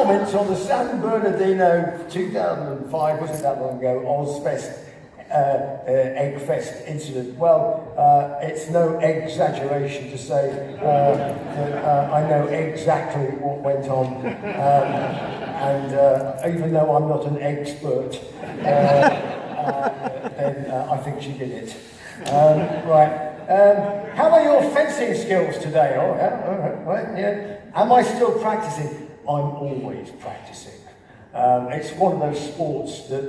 On the San Bernardino 2005, wasn't that long ago, Ozfest, Eggfest incident. Well, it's no exaggeration to say that I know exactly what went on, and even though I'm not an expert, then I think she did it. Right. How are your fencing skills today? Oh, yeah, all right, yeah. Am I still practicing? I'm always practicing. It's one of those sports that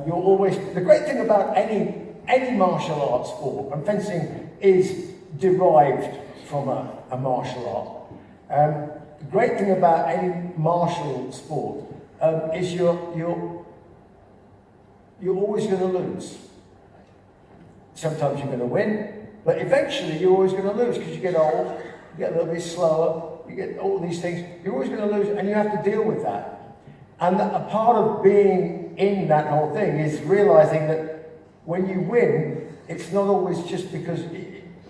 you're always... The great thing about any martial arts sport, and fencing is derived from a martial art. The great thing about any martial sport is you're always going to lose. Sometimes you're going to win, but eventually you're always going to lose because you get old, you get a little bit slower, you get all these things, you're always going to lose, and you have to deal with that. And a part of being in that whole thing is realizing that when you win, it's not always just because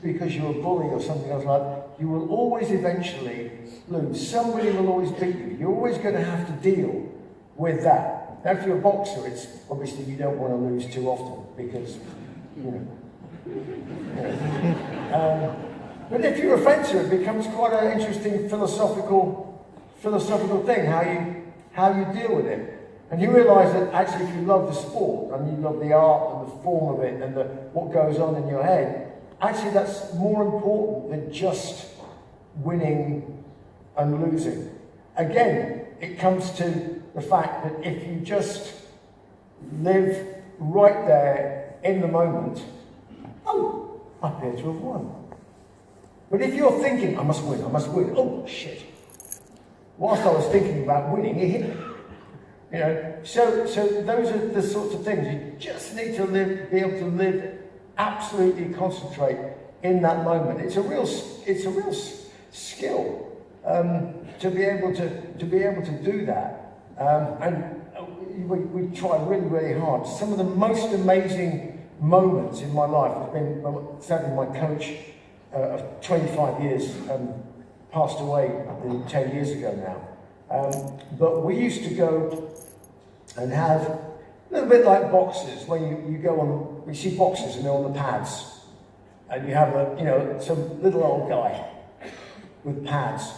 you're a bully or something else like that. You will always eventually lose. Somebody will always beat you. You're always going to have to deal with that. Now, if you're a boxer, it's obviously you don't want to lose too often because, you know. But if you're a fencer, it becomes quite an interesting philosophical thing, how you deal with it. And you realise that actually if you love the sport, and you love the art and the form of it, and what goes on in your head, actually that's more important than just winning and losing. Again, it comes to the fact that if you just live right there in the moment, oh, I appear to have won. But if you're thinking, I must win, oh shit. Whilst I was thinking about winning, it hit me. You know, so those are the sorts of things. You just need to be able to live, absolutely concentrate in that moment. It's a real skill to be able to do that. And we try really, really hard. Some of the most amazing moments in my life have been, sadly, my coach of 25 years passed away 10 years ago now. But we used to go and have a little bit like boxers, where you go on, we see boxers and they're on the pads, and you have some little old guy with pads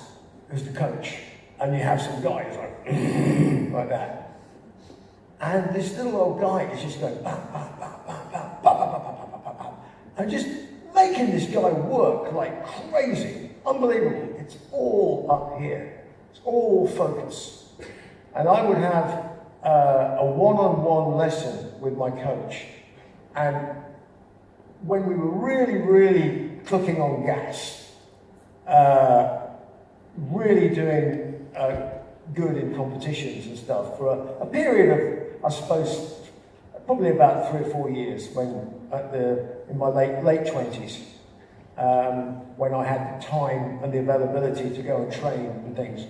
who's the coach, and you have some guy who's like that. And this little old guy is just going bam, bam, bam, bam, bam, bam, bam, bam, bam, bam, bam, and just making this guy work like crazy. Unbelievable. It's all up here. It's all focus. And I would have a one-on-one lesson with my coach. And when we were really, really cooking on gas, really doing good in competitions and stuff for a period of, I suppose, probably about 3 or 4 years in my late 20s. When I had the time and the availability to go and train and things,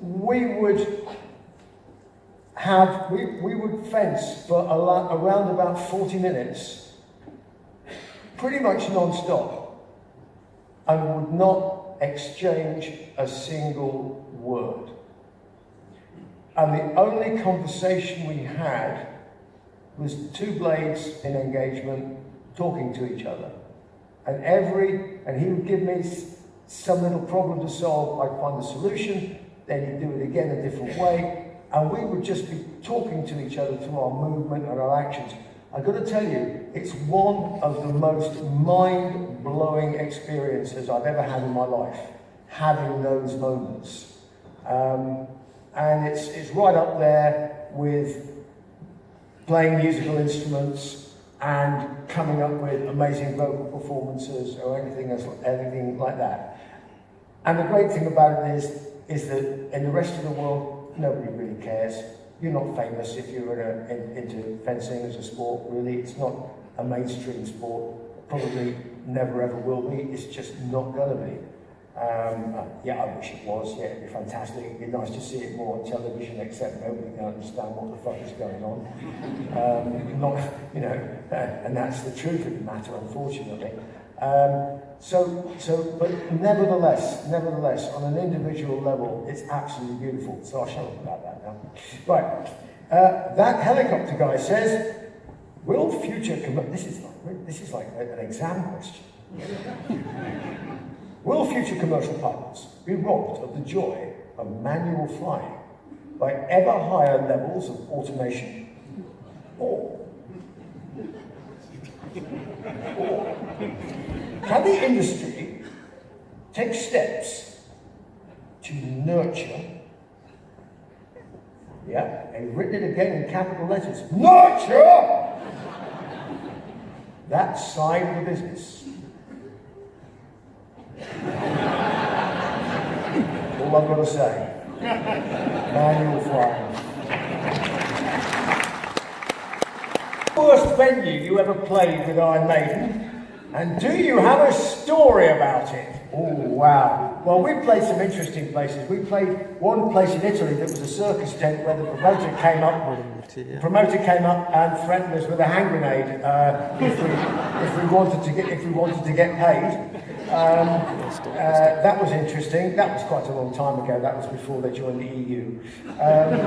we would fence for around about 40 minutes, pretty much non-stop, and would not exchange a single word. And the only conversation we had was 2 blades in engagement talking to each other. And he would give me some little problem to solve, I'd find the solution, then he'd do it again a different way, and we would just be talking to each other through our movement and our actions. I've got to tell you, it's one of the most mind-blowing experiences I've ever had in my life, having those moments. And it's right up there with playing musical instruments and coming up with amazing vocal performances or anything like that. And the great thing about it is that in the rest of the world, nobody really cares. You're not famous if you're into fencing as a sport, really. It's not a mainstream sport. Probably never ever will be. It's just not going to be. Yeah, I wish it was. Yeah, it'd be fantastic. It'd be nice to see it more on television, except nobody can understand what the fuck is going on. And that's the truth of the matter, unfortunately. But nevertheless, on an individual level, it's absolutely beautiful. So I'll shut up about that now. Right, that helicopter guy says, will future, this is like an exam question. Will future commercial pilots be robbed of the joy of manual flying by ever higher levels of automation? Or can the industry take steps to nurture, I've written it again in capital letters, nurture that side of the business? All I've got to say, manual flying. Worst venue you ever played with Iron Maiden, and do you have a story about it? Oh wow. Well, we played some interesting places. We played one place in Italy that was a circus tent where the promoter came up and threatened us with a hand grenade if we wanted to get paid. That was interesting. That was quite a long time ago. That was before they joined the EU.